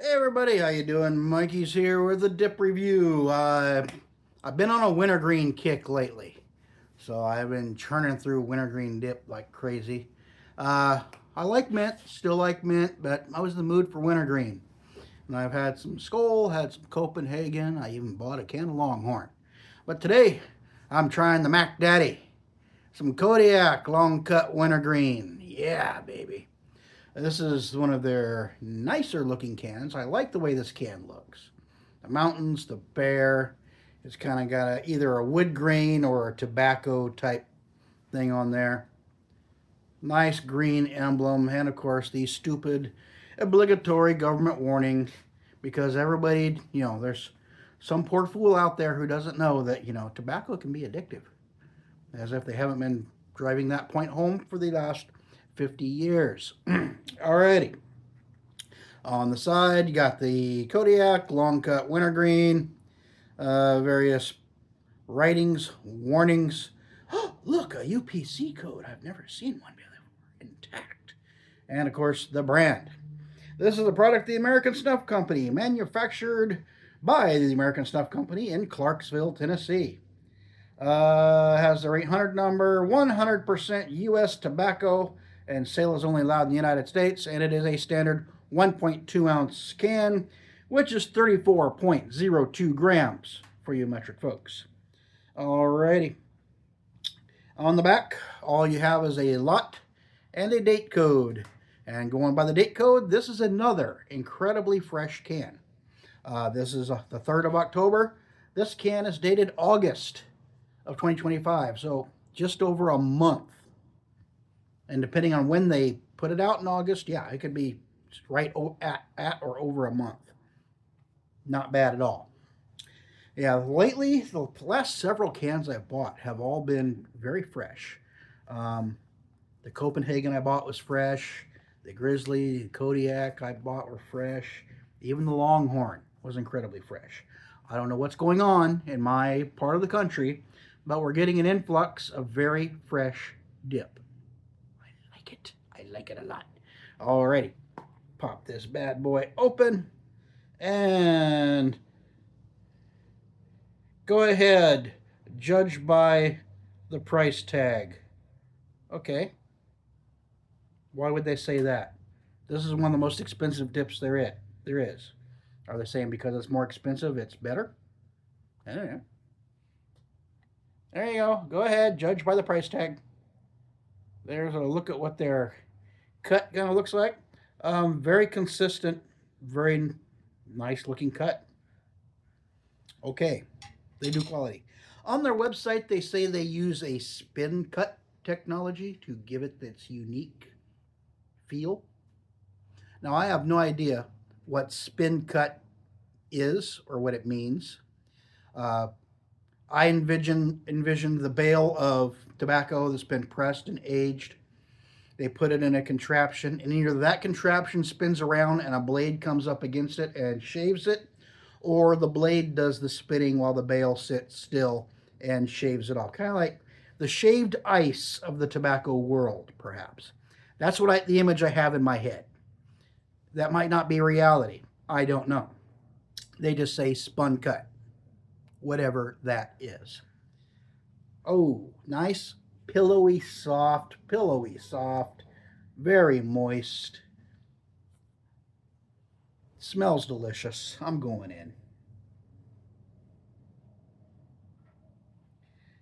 Hey everybody, how you doing? Mikey's here with a dip review. I've been on a wintergreen kick lately, so I've been churning through wintergreen dip like crazy. I like mint, still like mint, but I was in the mood for wintergreen. And I've had some Skoll, had some Copenhagen, I even bought a can of Longhorn. But today, I'm trying the Mac Daddy, some Kodiak long cut wintergreen. Yeah, baby. This is one of their nicer looking cans. I like the way this can looks. The mountains, the bear, it's kind of got either a wood grain or a tobacco type thing on there. Nice green emblem, and of course the stupid obligatory government warning, because everybody, there's some poor fool out there who doesn't know that, tobacco can be addictive. As if they haven't been driving that point home for the last 50 years. Alrighty. On the side, you got the Kodiak long cut wintergreen, various writings, warnings. Oh, look, a UPC code. I've never seen one before. Intact. And of course, the brand. This is a product of the American Snuff Company, manufactured by the American Snuff Company in Clarksville, Tennessee. Has their 800 number, 100% U.S. tobacco, and sale is only allowed in the United States, and it is a standard 1.2 ounce can, which is 34.02 grams for you metric folks. Alrighty. On the back, all you have is a lot and a date code. And going by the date code, this is another incredibly fresh can. This is the 3rd of October. This can is dated August of 2025, so just over a month. And depending on when they put it out in August, yeah, it could be right at or over a month. Not bad at all. Yeah, lately, the last several cans I've bought have all been very fresh. The Copenhagen I bought was fresh. The Grizzly, the Kodiak I bought were fresh. Even the Longhorn was incredibly fresh. I don't know what's going on in my part of the country, but we're getting an influx of very fresh dip. I like it. I like it a lot. Alrighty, pop this bad boy open and go ahead. Judge by the price tag. Okay. Why would they say that? This is one of the most expensive dips there is. Are they saying because it's more expensive, it's better? I don't know. There you go. Go ahead. Judge by the price tag. There's a look at what their cut kind of looks like. Very consistent, very nice looking cut. Okay, they do quality. On their website, they say they use a spin cut technology to give it its unique feel. Now, I have no idea what spin cut is or what it means. Uh, I envisioned the bale of tobacco that's been pressed and aged. They put it in a contraption, and either that contraption spins around and a blade comes up against it and shaves it, or the blade does the spinning while the bale sits still and shaves it off. Kind of like the shaved ice of the tobacco world, perhaps. That's the image I have in my head. That might not be reality. I don't know. They just say spun cut, whatever that is. Oh, nice, pillowy soft, very moist. Smells delicious. I'm going in.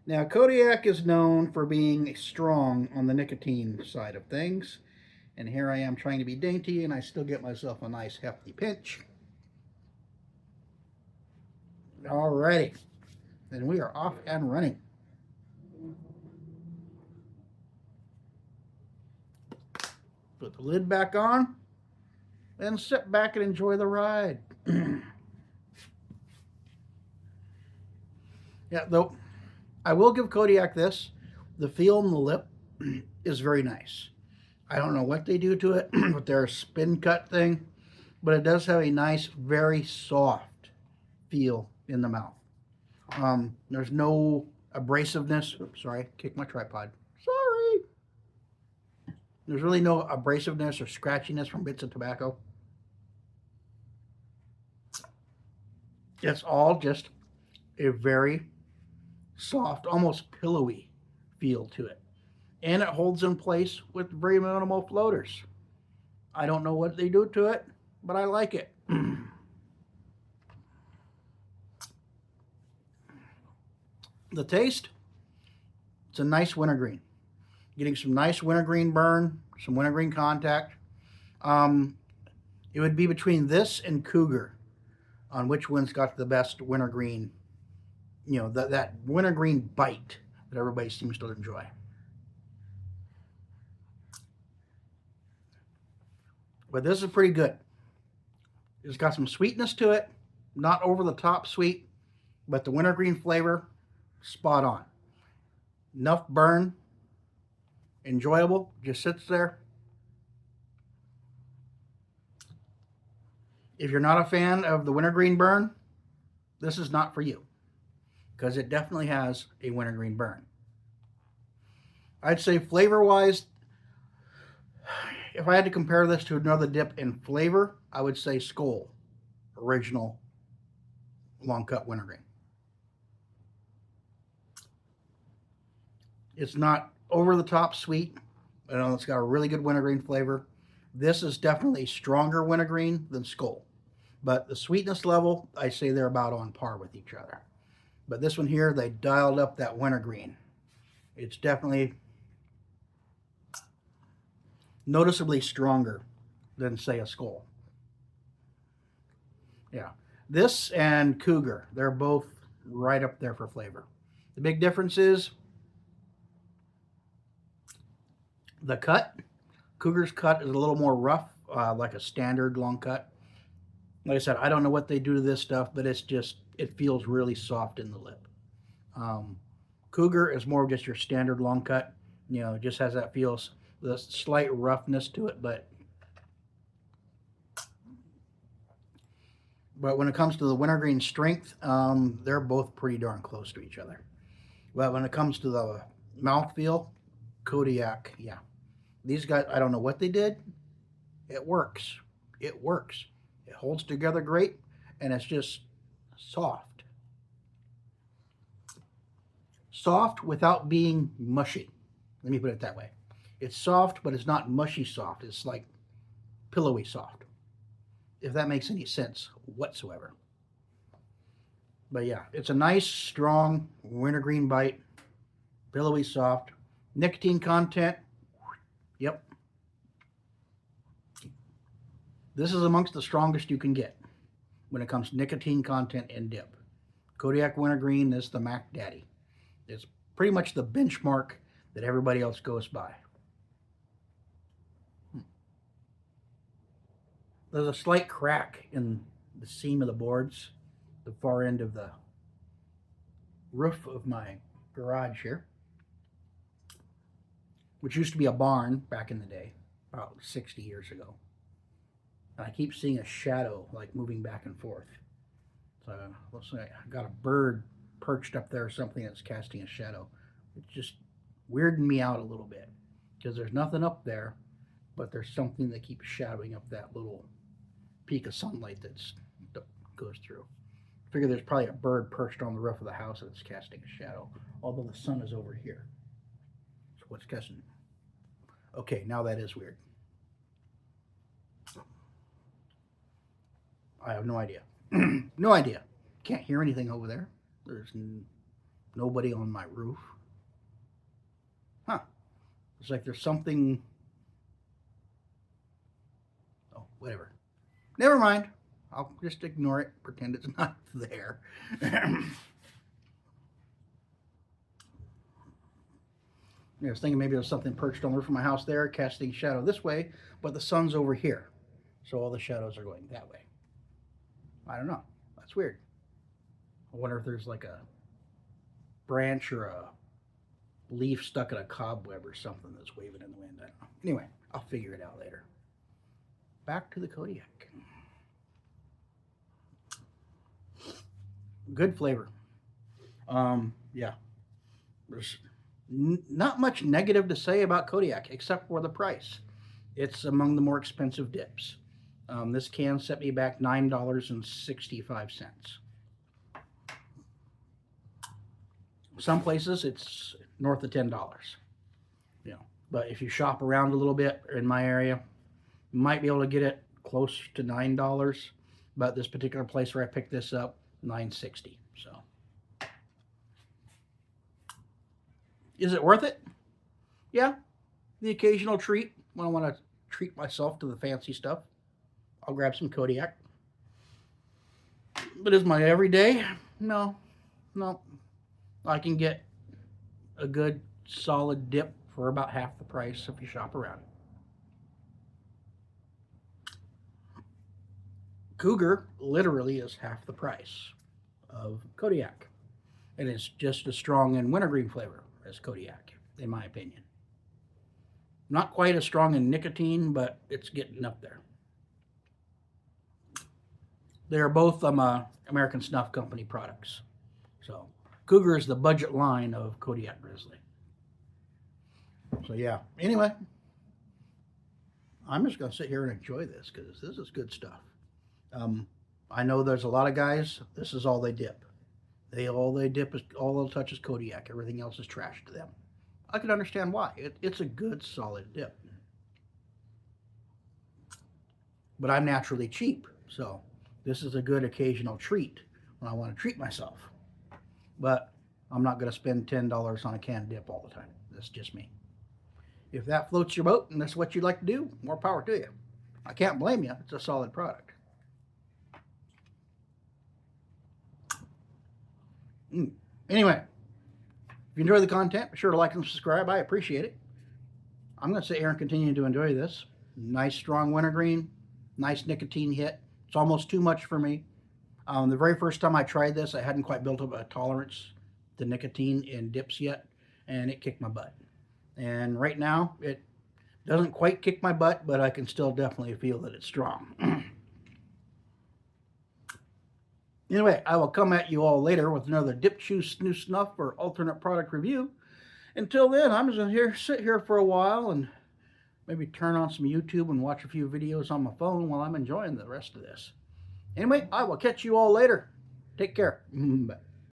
Now, Kodiak is known for being strong on the nicotine side of things. And here I am trying to be dainty, and I still get myself a nice hefty pinch. Alrighty. Then we are off and running. Put the lid back on and sit back and enjoy the ride. Yeah, though I will give Kodiak this. The feel in the lip is very nice. I don't know what they do to it with their spin cut thing, but it does have a nice, very soft feel in the mouth. There's no abrasiveness. Oops, sorry, kicked my tripod. Sorry. There's really no abrasiveness or scratchiness from bits of tobacco. It's all just a very soft, almost pillowy feel to it. And it holds in place with very minimal floaters. I don't know what they do to it, but I like it. The taste, it's a nice wintergreen. Getting some nice wintergreen burn, some wintergreen contact. Um, it would be between this and Cougar on which one's got the best wintergreen, that wintergreen bite that everybody seems to enjoy. But this is pretty good. It's got some sweetness to it, not over the top sweet, but the wintergreen flavor, spot on. Enough burn, enjoyable, just sits there. If you're not a fan of the wintergreen burn, this is not for you, because it definitely has a wintergreen burn. I'd say flavor-wise, if I had to compare this to another dip in flavor, I would say Skoal Original Long Cut Wintergreen. It's not over the top sweet. I know it's got a really good wintergreen flavor. This is definitely stronger wintergreen than Skoal. But the sweetness level, I say they're about on par with each other. But this one here, they dialed up that wintergreen. It's definitely noticeably stronger than, say, a Skoal. Yeah. This and Cougar, they're both right up there for flavor. The big difference is the cut. Cougar's cut is a little more rough, like a standard long cut. Like I said, I don't know what they do to this stuff, but it feels really soft in the lip. Cougar is more of just your standard long cut. It just has that feels, the slight roughness to it, but when it comes to the wintergreen strength, they're both pretty darn close to each other. But when it comes to the mouthfeel, Kodiak, yeah. These guys, I don't know what they did. It works. It works. It holds together great, and it's just soft. Soft without being mushy. Let me put it that way. It's soft, but it's not mushy soft. It's like pillowy soft, if that makes any sense whatsoever. But yeah, it's a nice, strong wintergreen bite, pillowy soft. Nicotine content, yep. This is amongst the strongest you can get when it comes to nicotine content and dip. Kodiak Wintergreen is the Mac Daddy. It's pretty much the benchmark that everybody else goes by. There's a slight crack in the seam of the boards, the far end of the roof of my garage here, which used to be a barn back in the day, about 60 years ago. And I keep seeing a shadow like moving back and forth. So looks like I got a bird perched up there or something that's casting a shadow. It's just weirding me out a little bit because there's nothing up there, but there's something that keeps shadowing up that little peak of sunlight that goes through. I figure there's probably a bird perched on the roof of the house that's casting a shadow, although the sun is over here. So what's casting? Okay, now that is weird. I have no idea. No idea. Can't hear anything over there. There's nobody on my roof. Huh. It's like there's something. Oh, whatever. Never mind. I'll just ignore it. Pretend it's not there. I was thinking maybe there's something perched on the roof of my house there, casting shadow this way, but the sun's over here. So all the shadows are going that way. I don't know. That's weird. I wonder if there's like a branch or a leaf stuck in a cobweb or something that's waving in the wind. I don't know. Anyway, I'll figure it out later. Back to the Kodiak. Good flavor. Yeah. There's not much negative to say about Kodiak except for the price. It's among the more expensive dips. This can set me back $9.65. Some places it's north of $10. You know, but if you shop around a little bit in my area, you might be able to get it close to $9. But this particular place where I picked this up, $9.60. So, is it worth it? Yeah, the occasional treat when I want to treat myself to the fancy stuff. I'll grab some Kodiak. But is my everyday? No, no. I can get a good solid dip for about half the price if you shop around. Cougar literally is half the price of Kodiak. And it's just as strong in wintergreen flavor as Kodiak, in my opinion. Not quite as strong in nicotine, but it's getting up there. They are both American Snuff Company products. So Cougar is the budget line of Kodiak Grizzly. So yeah, anyway, I'm just going to sit here and enjoy this because this is good stuff. I know there's a lot of guys, this is all they dip. All they dip is, all they'll touch is Kodiak. Everything else is trash to them. I can understand why. It's a good, solid dip. But I'm naturally cheap, so this is a good occasional treat when I want to treat myself. But I'm not going to spend $10 on a canned dip all the time. That's just me. If that floats your boat and that's what you'd like to do, more power to you. I can't blame you. It's a solid product. Anyway, if you enjoy the content, be sure to like and subscribe. I appreciate it. I'm going to sit here and continue to enjoy this. Nice, strong wintergreen. Nice nicotine hit. It's almost too much for me. The very first time I tried this, I hadn't quite built up a tolerance to nicotine in dips yet, and it kicked my butt. And right now, it doesn't quite kick my butt, but I can still definitely feel that it's strong. Anyway, I will come at you all later with another Dip Chew Snoo Snuff or alternate product review. Until then, I'm just going to sit here for a while and maybe turn on some YouTube and watch a few videos on my phone while I'm enjoying the rest of this. Anyway, I will catch you all later. Take care. Bye.